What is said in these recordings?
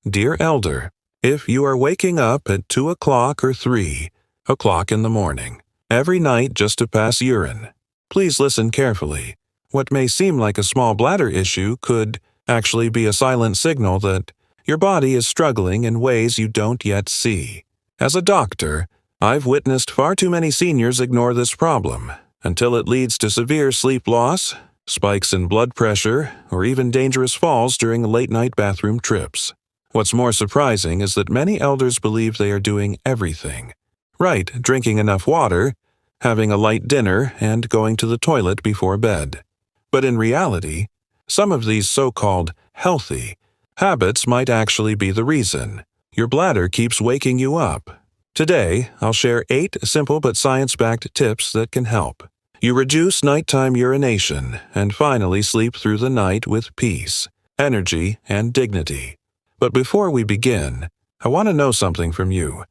Dear Elder, if you are waking up at 2 o'clock or 3 o'clock in the morning, every night just to pass urine, please listen carefully. What may seem like a small bladder issue could actually be a silent signal that your body is struggling in ways you don't yet see. As a doctor, I've witnessed far too many seniors ignore this problem until it leads to severe sleep loss, spikes in blood pressure, or even dangerous falls during late-night bathroom trips. What's more surprising is that many elders believe they are doing everything right, drinking enough water, having a light dinner, and going to the toilet before bed. But in reality, some of these so-called healthy habits might actually be the reason your bladder keeps waking you up. Today, I'll share 8 simple but science-backed tips that can help you reduce nighttime urination and finally sleep through the night with peace, energy, and dignity. But before we begin, I want to know something from you.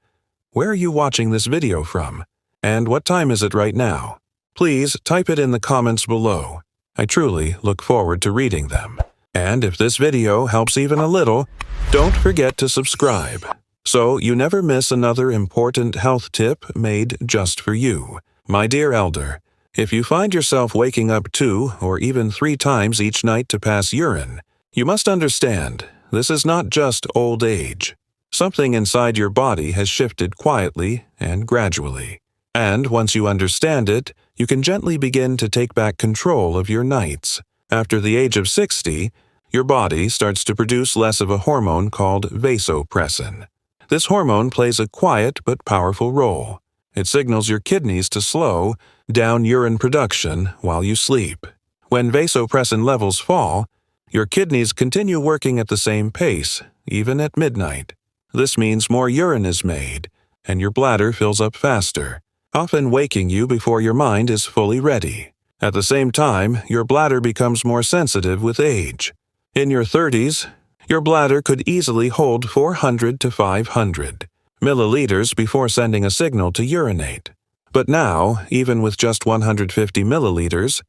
Where are you watching this video from? And what time is it right now? Please type it in the comments below. I truly look forward to reading them. And if this video helps even a little, don't forget to subscribe, so you never miss another important health tip made just for you. My dear elder, if you find yourself waking up 2 or even 3 times each night to pass urine, you must understand this is not just old age. Something inside your body has shifted quietly and gradually. And once you understand it, you can gently begin to take back control of your nights. After the age of 60, your body starts to produce less of a hormone called vasopressin. This hormone plays a quiet but powerful role. It signals your kidneys to slow down urine production while you sleep. When vasopressin levels fall, your kidneys continue working at the same pace, even at midnight. This means more urine is made, and your bladder fills up faster, often waking you before your mind is fully ready. At the same time, your bladder becomes more sensitive with age. In your 30s, your bladder could easily hold 400 to 500 milliliters before sending a signal to urinate. But now, even with just 150 milliliters,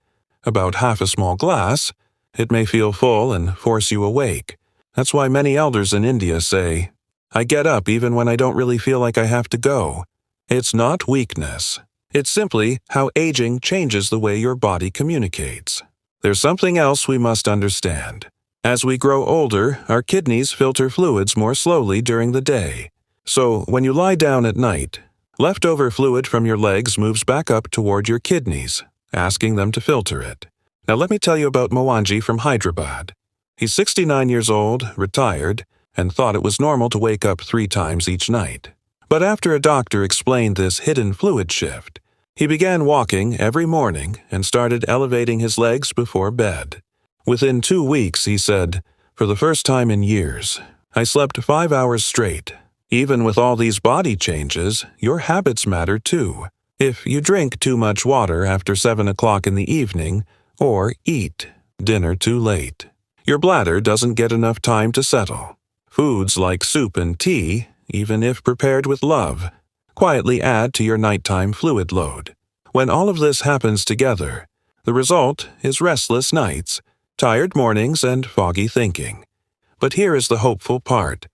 about half a small glass, it may feel full and force you awake. That's why many elders in India say, "I get up even when I don't really feel like I have to go." It's not weakness. It's simply how aging changes the way your body communicates. There's something else we must understand. As we grow older, our kidneys filter fluids more slowly during the day. So when you lie down at night, leftover fluid from your legs moves back up toward your kidneys, asking them to filter it. Now let me tell you about Mohanji from Hyderabad. He's 69 years old, retired, and thought it was normal to wake up 3 times each night. But after a doctor explained this hidden fluid shift, he began walking every morning and started elevating his legs before bed. Within 2 weeks, he said, "For the first time in years, I slept 5 hours straight." Even with all these body changes, your habits matter too. If you drink too much water after 7 o'clock in the evening, or eat dinner too late, your bladder doesn't get enough time to settle. Foods like soup and tea, even if prepared with love, quietly add to your nighttime fluid load. When all of this happens together, the result is restless nights, tired mornings, and foggy thinking. But here is the hopeful part.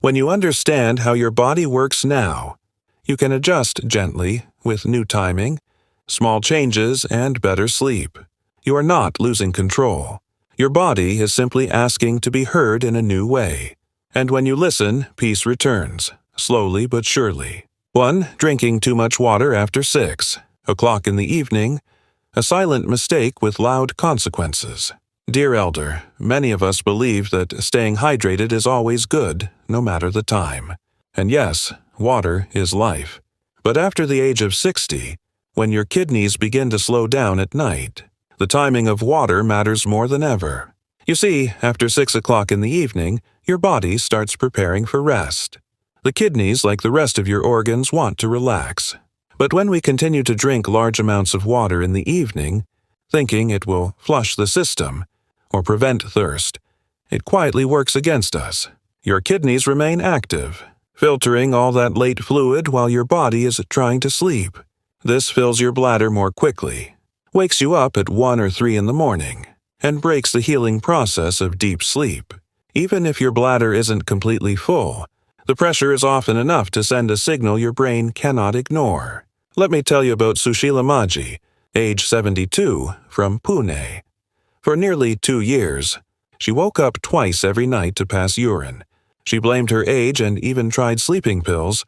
When you understand how your body works now, you can adjust gently with new timing, small changes, and better sleep. You are not losing control. Your body is simply asking to be heard in a new way. And when you listen, peace returns, slowly but surely. 1. Drinking too much water after 6 o'clock in the evening, a silent mistake with loud consequences. Dear Elder, many of us believe that staying hydrated is always good, no matter the time. And yes, water is life. But after the age of 60, when your kidneys begin to slow down at night, the timing of water matters more than ever. You see, after 6 o'clock in the evening, your body starts preparing for rest. The kidneys, like the rest of your organs, want to relax. But when we continue to drink large amounts of water in the evening, thinking it will flush the system or prevent thirst, it quietly works against us. Your kidneys remain active, filtering all that late fluid while your body is trying to sleep. This fills your bladder more quickly, wakes you up at 1 or 3 in the morning, and breaks the healing process of deep sleep. Even if your bladder isn't completely full, the pressure is often enough to send a signal your brain cannot ignore. Let me tell you about Sushila Maji, age 72, from Pune. For nearly 2 years, she woke up twice every night to pass urine. She blamed her age and even tried sleeping pills,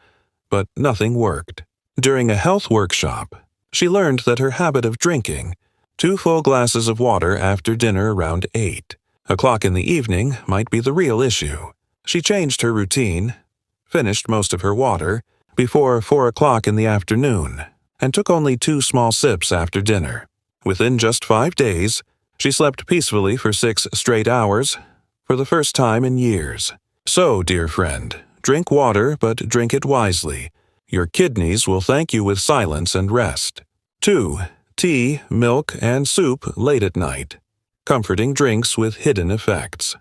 but nothing worked. During a health workshop, she learned that her habit of drinking 2 full glasses of water after dinner around 8 o'clock in the evening might be the real issue. She changed her routine, finished most of her water before 4 o'clock in the afternoon, and took only 2 small sips after dinner. Within just 5 days, she slept peacefully for 6 straight hours for the first time in years. So, dear friend, drink water, but drink it wisely. Your kidneys will thank you with silence and rest. 2. Tea, milk, and soup late at night. Comforting drinks with hidden effects.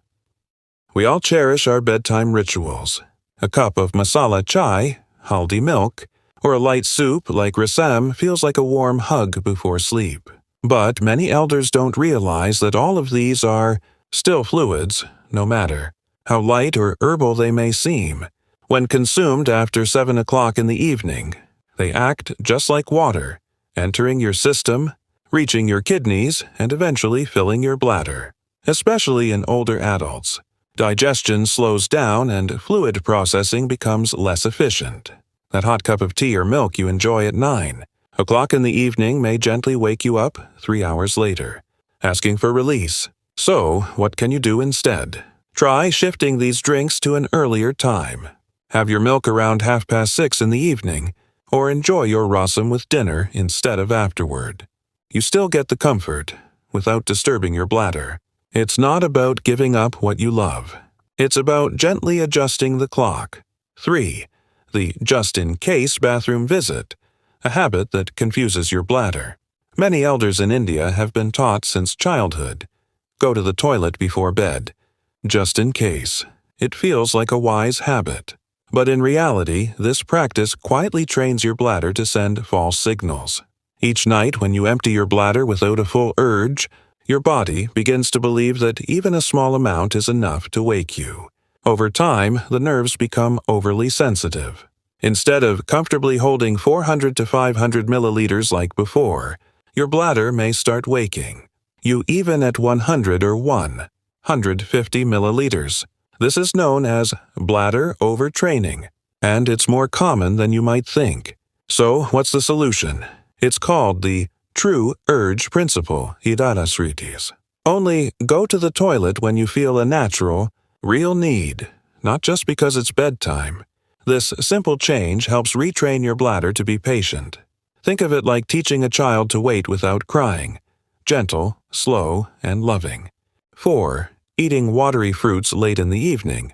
We all cherish our bedtime rituals. A cup of masala chai, haldi milk, or a light soup like rasam feels like a warm hug before sleep. But many elders don't realize that all of these are still fluids, no matter how light or herbal they may seem. When consumed after 7 o'clock in the evening, they act just like water, entering your system, reaching your kidneys, and eventually filling your bladder. Especially in older adults, digestion slows down and fluid processing becomes less efficient. That hot cup of tea or milk you enjoy at 9 o'clock in the evening may gently wake you up 3 hours later, asking for release. So, what can you do instead? Try shifting these drinks to an earlier time. Have your milk around 6:30 in the evening, or enjoy your rasam with dinner instead of afterward. You still get the comfort without disturbing your bladder. It's not about giving up what you love. It's about gently adjusting the clock. 3. The just-in-case bathroom visit, a habit that confuses your bladder. Many elders in India have been taught since childhood, go to the toilet before bed, just in case. It feels like a wise habit. But in reality, this practice quietly trains your bladder to send false signals. Each night when you empty your bladder without a full urge, your body begins to believe that even a small amount is enough to wake you. Over time, the nerves become overly sensitive. Instead of comfortably holding 400 to 500 milliliters like before, your bladder may start waking you even at 100 or 150 milliliters. This is known as bladder overtraining, and it's more common than you might think. So, what's the solution? It's called the true urge principle, Hidarasritis. Only go to the toilet when you feel a natural, real need, not just because it's bedtime. This simple change helps retrain your bladder to be patient. Think of it like teaching a child to wait without crying. Gentle, slow, and loving. 4. Eating watery fruits late in the evening.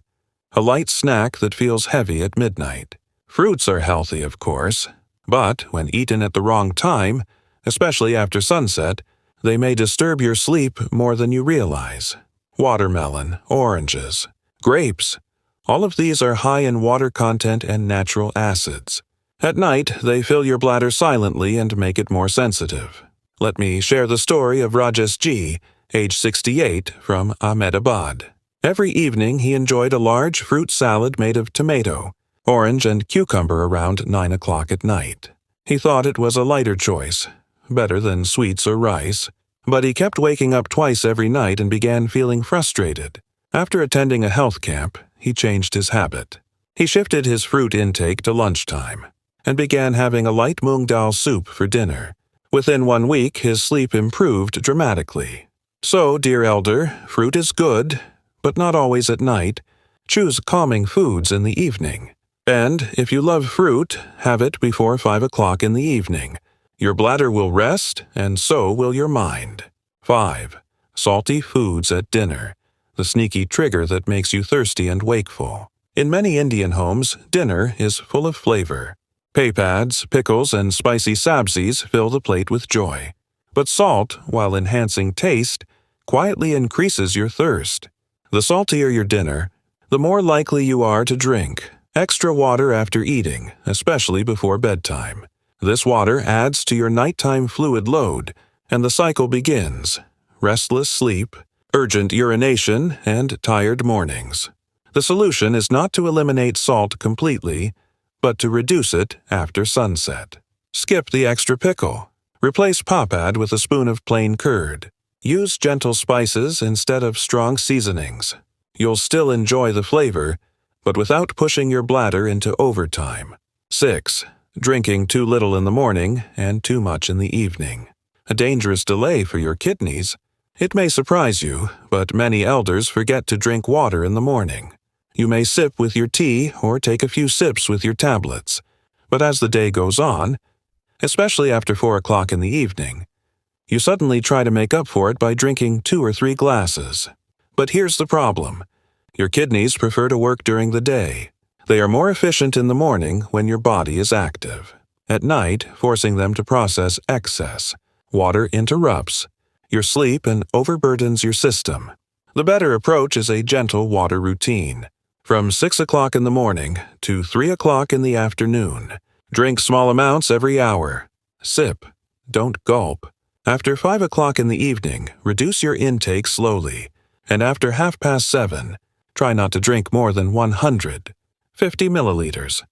A light snack that feels heavy at midnight. Fruits are healthy, of course, but when eaten at the wrong time, especially after sunset, they may disturb your sleep more than you realize. Watermelon, oranges, grapes. All of these are high in water content and natural acids. At night, they fill your bladder silently and make it more sensitive. Let me share the story of Rajesh Ji, age 68, from Ahmedabad. Every evening, he enjoyed a large fruit salad made of tomato, orange, and cucumber around 9 o'clock at night. He thought it was a lighter choice, better than sweets or rice, but he kept waking up twice every night and began feeling frustrated. After attending a health camp, he changed his habit. He shifted his fruit intake to lunchtime and began having a light moong dal soup for dinner. Within 1 week, his sleep improved dramatically. So, dear elder, fruit is good, but not always at night. Choose calming foods in the evening. And if you love fruit, have it before 5 o'clock in the evening. Your bladder will rest, and so will your mind. 5. Salty foods at dinner, the sneaky trigger that makes you thirsty and wakeful. In many Indian homes, dinner is full of flavor. Papads, pickles, and spicy sabzis fill the plate with joy. But salt, while enhancing taste, quietly increases your thirst. The saltier your dinner, the more likely you are to drink extra water after eating, especially before bedtime. This water adds to your nighttime fluid load, and the cycle begins. Restless sleep, urgent urination, and tired mornings. The solution is not to eliminate salt completely, but to reduce it after sunset. Skip the extra pickle. Replace papad with a spoon of plain curd. Use gentle spices instead of strong seasonings. You'll still enjoy the flavor, but without pushing your bladder into overtime. 6. Drinking too little in the morning and too much in the evening. A dangerous delay for your kidneys. It may surprise you, but many elders forget to drink water in the morning. You may sip with your tea or take a few sips with your tablets, but as the day goes on, especially after 4 o'clock in the evening, you suddenly try to make up for it by drinking 2 or 3 glasses. But here's the problem. Your kidneys prefer to work during the day. They are more efficient in the morning when your body is active. At night, forcing them to process excess. Water interrupts your sleep and overburdens your system. The better approach is a gentle water routine. From 6 o'clock in the morning to 3 o'clock in the afternoon. Drink small amounts every hour. Sip. Don't gulp. After 5 o'clock in the evening, reduce your intake slowly. And after 7:30, try not to drink more than 150 milliliters.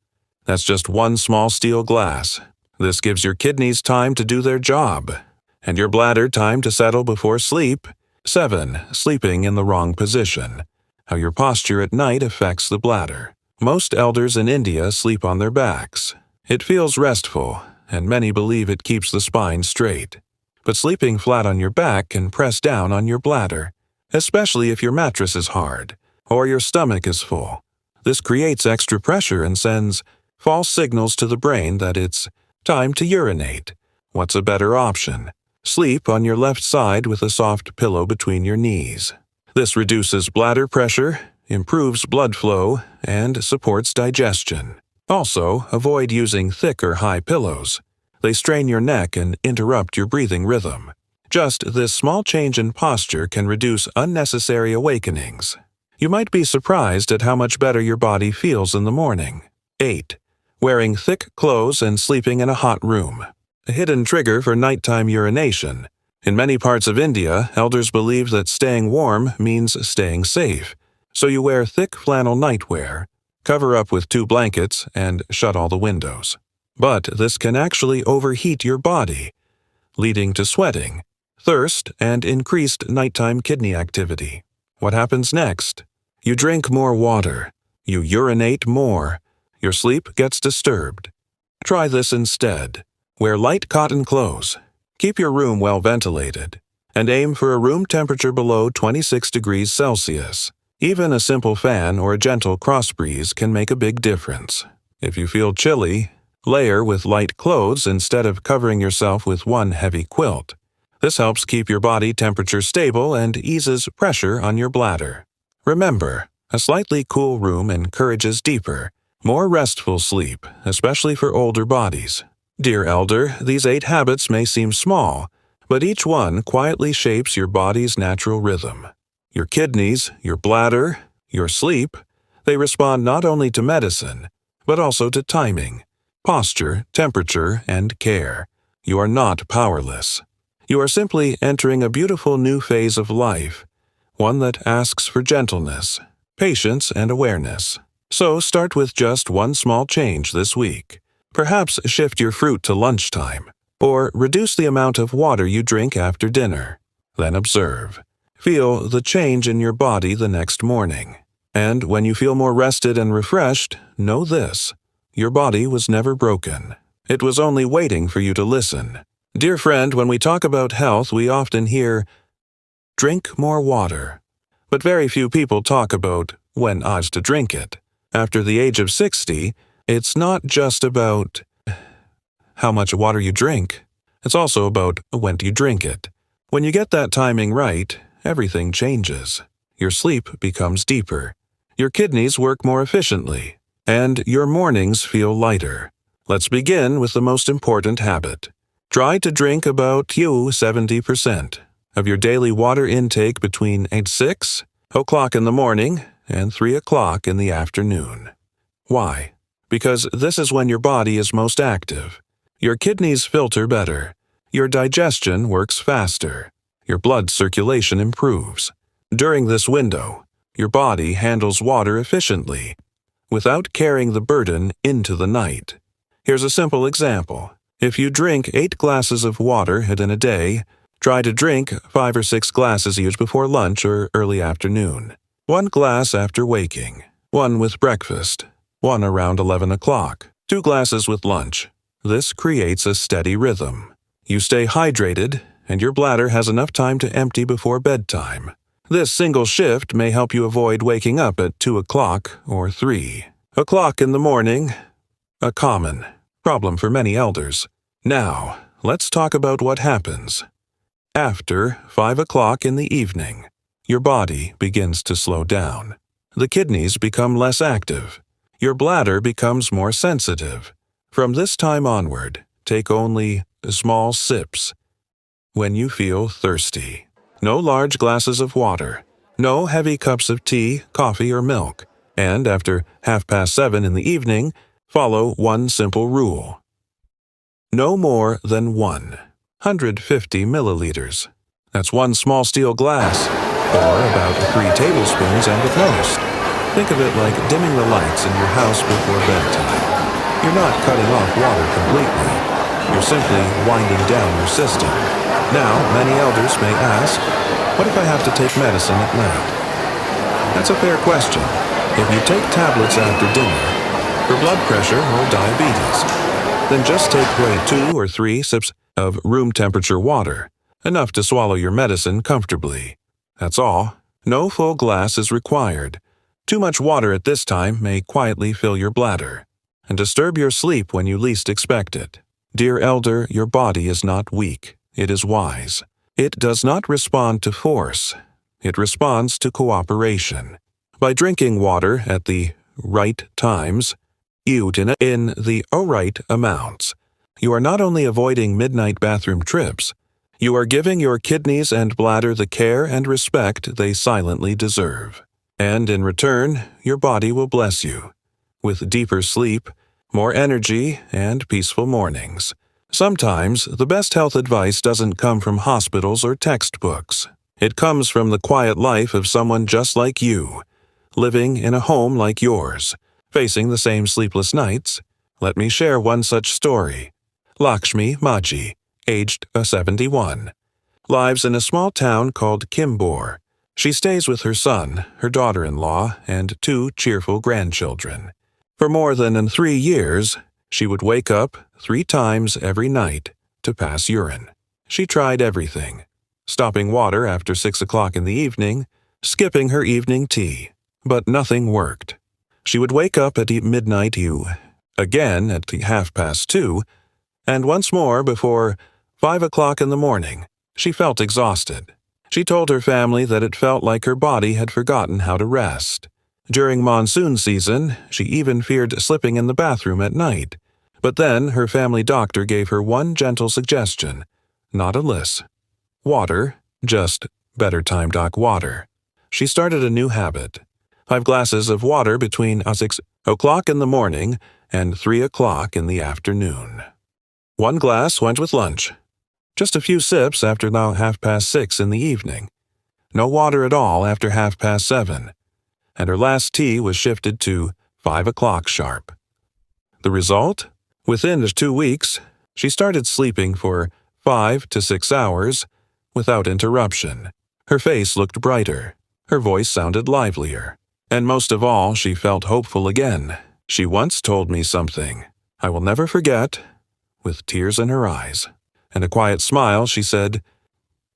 That's just one small steel glass. This gives your kidneys time to do their job, and your bladder time to settle before sleep. 7. Sleeping in the wrong position. How your posture at night affects the bladder. Most elders in India sleep on their backs. It feels restful, and many believe it keeps the spine straight. But sleeping flat on your back can press down on your bladder, especially if your mattress is hard or your stomach is full. This creates extra pressure and sends false signals to the brain that it's time to urinate. What's a better option? Sleep on your left side with a soft pillow between your knees. This reduces bladder pressure, improves blood flow, and supports digestion. Also, avoid using thick or high pillows. They strain your neck and interrupt your breathing rhythm. Just this small change in posture can reduce unnecessary awakenings. You might be surprised at how much better your body feels in the morning. 8. Wearing thick clothes and sleeping in a hot room. A hidden trigger for nighttime urination. In many parts of India, elders believe that staying warm means staying safe. So you wear thick flannel nightwear, cover up with 2 blankets, and shut all the windows. But this can actually overheat your body, leading to sweating, thirst, and increased nighttime kidney activity. What happens next? You drink more water. You urinate more. Your sleep gets disturbed. Try this instead. Wear light cotton clothes. Keep your room well ventilated. And aim for a room temperature below 26 degrees Celsius. Even a simple fan or a gentle cross breeze can make a big difference. If you feel chilly, layer with light clothes instead of covering yourself with one heavy quilt. This helps keep your body temperature stable and eases pressure on your bladder. Remember, a slightly cool room encourages deeper, more restful sleep, especially for older bodies. Dear elder, these 8 habits may seem small, but each one quietly shapes your body's natural rhythm. Your kidneys, your bladder, your sleep, they respond not only to medicine, but also to timing, posture, temperature, and care. You are not powerless. You are simply entering a beautiful new phase of life, one that asks for gentleness, patience, and awareness. So start with just one small change this week. Perhaps shift your fruit to lunchtime, or reduce the amount of water you drink after dinner. Then observe. Feel the change in your body the next morning. And when you feel more rested and refreshed, know this: your body was never broken. It was only waiting for you to listen. Dear friend, when we talk about health, we often hear, drink more water. But very few people talk about when odds to drink it. After the age of 60, it's not just about how much water you drink. It's also about when do you drink it. When you get that timing right, everything changes. Your sleep becomes deeper. Your kidneys work more efficiently. And your mornings feel lighter. Let's begin with the most important habit. Try to drink about 70% of your daily water intake between 6 o'clock in the morning and 3 o'clock in the afternoon. Why? Because this is when your body is most active. Your kidneys filter better. Your digestion works faster. Your blood circulation improves. During this window, your body handles water efficiently, without carrying the burden into the night. Here's a simple example. If you drink 8 glasses of water in a day, try to drink 5 or 6 glasses each before lunch or early afternoon. 1 glass after waking, 1 with breakfast, 1 around 11 o'clock, 2 glasses with lunch. This creates a steady rhythm. You stay hydrated, and your bladder has enough time to empty before bedtime. This single shift may help you avoid waking up at 2 o'clock or 3 o'clock in the morning, a common problem for many elders. Now, let's talk about what happens. After 5 o'clock in the evening, your body begins to slow down. The kidneys become less active. Your bladder becomes more sensitive. From this time onward, take only small sips when you feel thirsty. No large glasses of water, no heavy cups of tea, coffee, or milk. And after 7:30 in the evening, follow one simple rule. No more than 150 milliliters. That's 1 small steel glass, or about 3 tablespoons and at most. Think of it like dimming the lights in your house before bedtime. You're not cutting off water completely. You're simply winding down your system. Now, many elders may ask, what if I have to take medicine at night? That's a fair question. If you take tablets after dinner, for blood pressure or diabetes, then just take 2 or 3 sips of room temperature water, enough to swallow your medicine comfortably. That's all. No full glass is required. Too much water at this time may quietly fill your bladder and disturb your sleep when you least expect it. Dear elder, your body is not weak. It is wise. It does not respond to force. It responds to cooperation. By drinking water at the right times, in the right amounts, you are not only avoiding midnight bathroom trips, you are giving your kidneys and bladder the care and respect they silently deserve. And in return, your body will bless you with deeper sleep, more energy, and peaceful mornings. Sometimes, the best health advice doesn't come from hospitals or textbooks. It comes from the quiet life of someone just like you, living in a home like yours, facing the same sleepless nights. Let me share one such story. Lakshmi Maji, aged 71, lives in a small town called Kimbor. She stays with her son, her daughter-in-law, and 2 cheerful grandchildren. For more than 3 years, she would wake up 3 times every night to pass urine. She tried everything, stopping water after 6 o'clock in the evening, skipping her evening tea, but nothing worked. She would wake up at midnight, again at 2:30, and once more before 5 o'clock in the morning. She felt exhausted. She told her family that it felt like her body had forgotten how to rest. During monsoon season, she even feared slipping in the bathroom at night. But then her family doctor gave her one gentle suggestion, not a list. Water, just better time water. She started a new habit. 5 glasses of water between 6 o'clock in the morning and 3 o'clock in the afternoon. 1 glass went with lunch. Just a few sips after now 6:30 in the evening. No water at all after 7:30. And her last tea was shifted to 5 o'clock sharp. The result? Within 2 weeks, she started sleeping for 5 to 6 hours without interruption. Her face looked brighter. Her voice sounded livelier. And most of all, she felt hopeful again. She once told me something I will never forget. With tears in her eyes and a quiet smile, she said,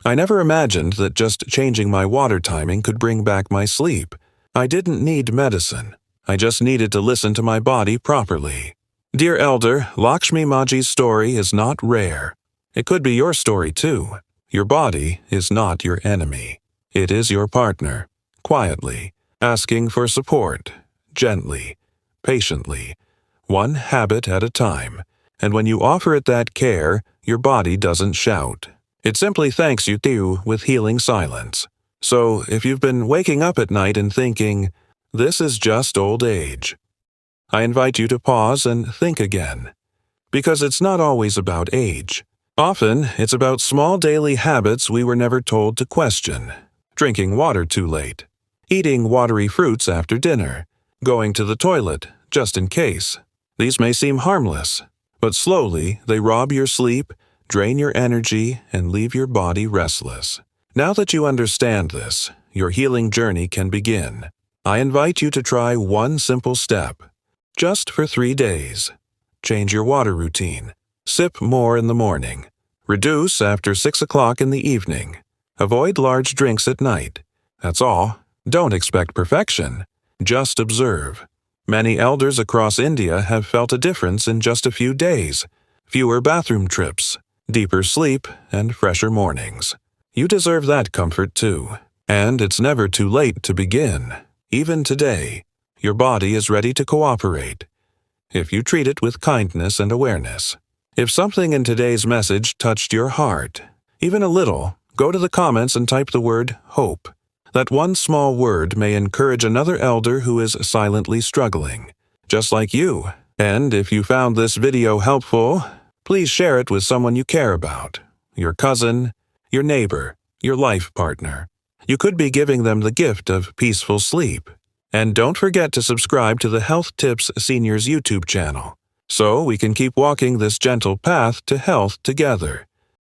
I never imagined that just changing my water timing could bring back my sleep. I didn't need medicine. I just needed to listen to my body properly. Dear Elder, Lakshmi Maji's story is not rare. It could be your story too. Your body is not your enemy. It is your partner, quietly, asking for support, gently, patiently, one habit at a time. And when you offer it that care, your body doesn't shout. It simply thanks you with healing silence. So, if you've been waking up at night and thinking, this is just old age, I invite you to pause and think again. Because it's not always about age. Often, it's about small daily habits we were never told to question. drinking water too late, eating watery fruits after dinner, going to the toilet just in case. These may seem harmless, but slowly they rob your sleep, drain your energy, and leave your body restless. Now that you understand this, your healing journey can begin. I invite you to try one simple step. Just for 3 days. Change your water routine. Sip more in the morning. Reduce after 6 o'clock in the evening. Avoid large drinks at night. That's all. Don't expect perfection. Just observe. Many elders across India have felt a difference in just a few days. Fewer bathroom trips, deeper sleep, and fresher mornings. You deserve that comfort too. And it's never too late to begin. Even today, your body is ready to cooperate, if you treat it with kindness and awareness. If something in today's message touched your heart, even a little, go to the comments and type the word HOPE. That one small word may encourage another elder who is silently struggling, just like you. And if you found this video helpful, please share it with someone you care about, your cousin, your neighbor, your life partner. You could be giving them the gift of peaceful sleep. And don't forget to subscribe to the Health Tips Seniors YouTube channel, so we can keep walking this gentle path to health together.